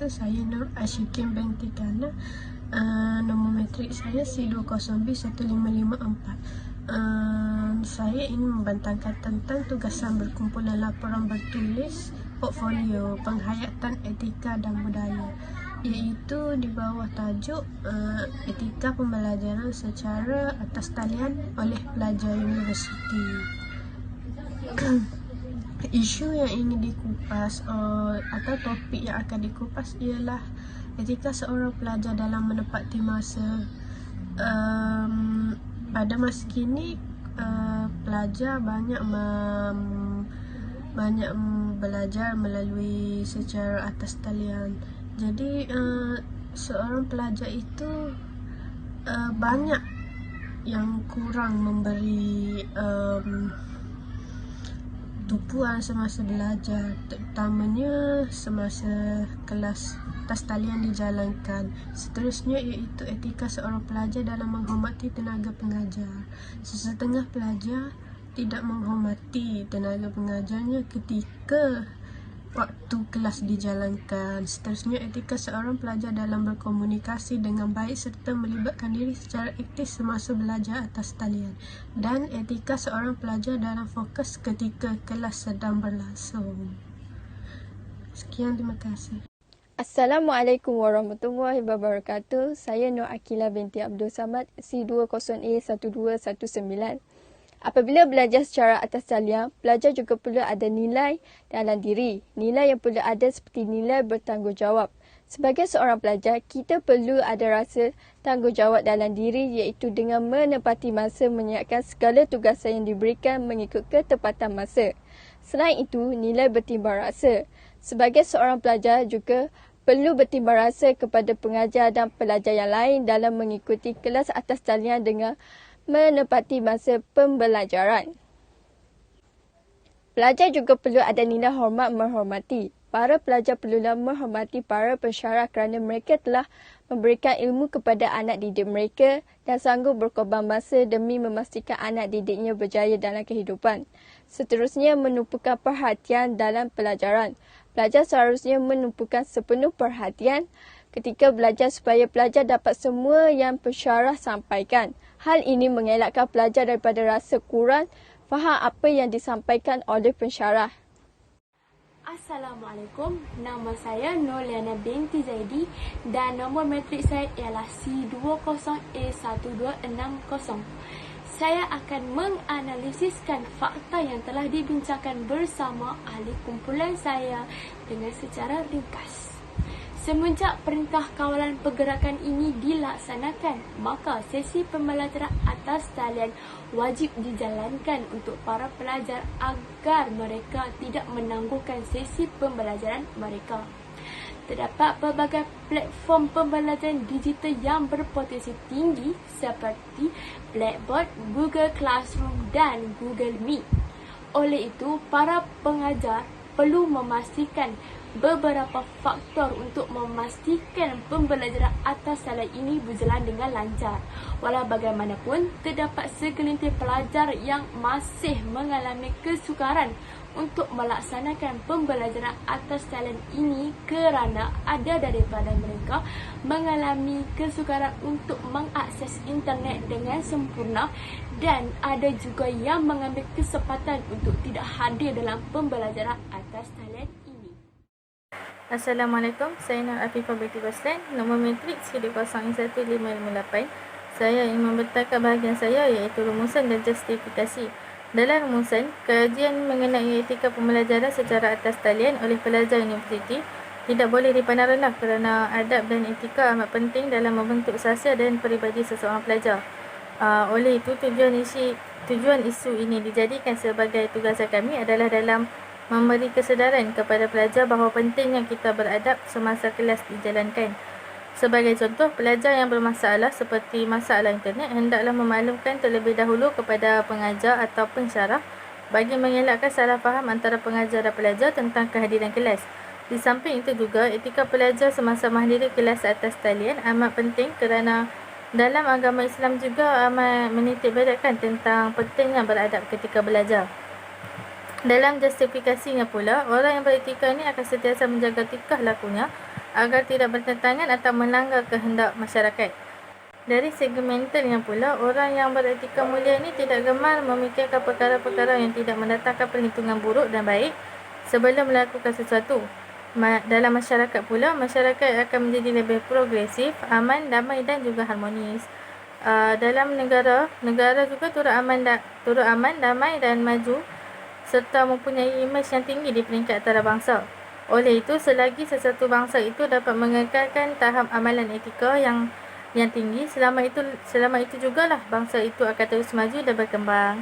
wabarakatuh. Saya Nur Ashikin binti Kana. Nombor matrik saya C20B1554. Saya ingin membantangkan tentang tugasan berkumpulan laporan bertulis portfolio penghayatan etika dan budaya, iaitu di bawah tajuk etika pembelajaran secara atas talian oleh pelajar universiti. Isu yang ingin dikupas atau topik yang akan dikupas ialah etika seorang pelajar dalam menepati masa. Pada masa kini pelajar banyak belajar melalui secara atas talian. Jadi seorang pelajar itu banyak yang kurang memberi tumpuan semasa belajar, terutamanya semasa kelas atas talian dijalankan. Seterusnya iaitu etika seorang pelajar dalam menghormati tenaga pengajar. Sesetengah pelajar tidak menghormati tenaga pengajarnya ketika waktu kelas dijalankan. Seterusnya etika seorang pelajar dalam berkomunikasi dengan baik serta melibatkan diri secara aktif semasa belajar atas talian. Dan etika seorang pelajar dalam fokus ketika kelas sedang berlangsung. Sekian, terima kasih. Assalamualaikum warahmatullahi wabarakatuh. Saya Nur Akila binti Abdul Samad, C20A1219. Apabila belajar secara atas talian, pelajar juga perlu ada nilai dalam diri. Nilai yang perlu ada seperti nilai bertanggungjawab. Sebagai seorang pelajar, kita perlu ada rasa tanggungjawab dalam diri, iaitu dengan menepati masa, menyiapkan segala tugasan yang diberikan mengikut ketepatan masa. Selain itu, nilai bertimbang rasa. Sebagai seorang pelajar juga perlu bertimbang rasa kepada pengajar dan pelajar yang lain dalam mengikuti kelas atas talian dengan menepati masa pembelajaran. Pelajar juga perlu ada nilai hormat menghormati. Para pelajar perlulah menghormati para pensyarah kerana mereka telah memberikan ilmu kepada anak didik mereka dan sanggup berkorban masa demi memastikan anak didiknya berjaya dalam kehidupan. Seterusnya, menumpukan perhatian dalam pelajaran. Pelajar seharusnya menumpukan sepenuh perhatian ketika belajar supaya pelajar dapat semua yang pensyarah sampaikan. Hal ini mengelakkan pelajar daripada rasa kurang faham apa yang disampaikan oleh pensyarah. Assalamualaikum, nama saya Nurliana binti Zaidi dan nombor matrik saya ialah C20A1260. Saya akan menganalisiskan fakta yang telah dibincangkan bersama ahli kumpulan saya dengan secara ringkas. Semenjak Perintah Kawalan Pergerakan ini dilaksanakan, maka sesi pembelajaran atas talian wajib dijalankan untuk para pelajar agar mereka tidak menangguhkan sesi pembelajaran mereka. Terdapat pelbagai platform pembelajaran digital yang berpotensi tinggi seperti Blackboard, Google Classroom dan Google Meet. Oleh itu, para pengajar perlu memastikan beberapa faktor untuk memastikan pembelajaran atas talian ini berjalan dengan lancar. Walau bagaimanapun, terdapat segelintir pelajar yang masih mengalami kesukaran untuk melaksanakan pembelajaran atas talian ini kerana ada daripada mereka mengalami kesukaran untuk mengakses internet dengan sempurna dan ada juga yang mengambil kesempatan untuk tidak hadir dalam pembelajaran atas talian ini. Assalamualaikum, saya Nur Afifah binti Baslan, nombor matrik C201558. Saya ingin membentangkan bahagian saya iaitu rumusan dan justifikasi. Dalam rumusan, kajian mengenai etika pembelajaran secara atas talian oleh pelajar universiti tidak boleh dipandang rendah kerana adab dan etika amat penting dalam membentuk sahsia dan peribadi seseorang pelajar. Oleh itu, tujuan isu ini dijadikan sebagai tugasan kami adalah dalam memberi kesedaran kepada pelajar bahawa pentingnya kita beradab semasa kelas dijalankan. Sebagai contoh, pelajar yang bermasalah seperti masalah internet hendaklah memaklumkan terlebih dahulu kepada pengajar atau pensyarah bagi mengelakkan salah faham antara pengajar dan pelajar tentang kehadiran kelas. Di samping itu juga, etika pelajar semasa menghadiri kelas atas talian amat penting kerana dalam agama Islam juga amat menitikberatkan tentang pentingnya beradab ketika belajar. Dalam justifikasinya pula, orang yang beretika ini akan sentiasa menjaga tingkah lakunya agar tidak bertentangan atau melanggar kehendak masyarakat. Dari segi mentalnya pula, orang yang beretika mulia ini tidak gemar memikirkan perkara-perkara yang tidak mendatangkan perhitungan buruk dan baik sebelum melakukan sesuatu. Dalam masyarakat pula, masyarakat akan menjadi lebih progresif, aman, damai dan juga harmonis. Dalam negara juga turut aman, damai dan maju serta mempunyai imej yang tinggi di peringkat antarabangsa. Oleh itu, selagi sesuatu bangsa itu dapat mengekalkan tahap amalan etika yang tinggi, selama itu jugalah bangsa itu akan terus maju dan berkembang.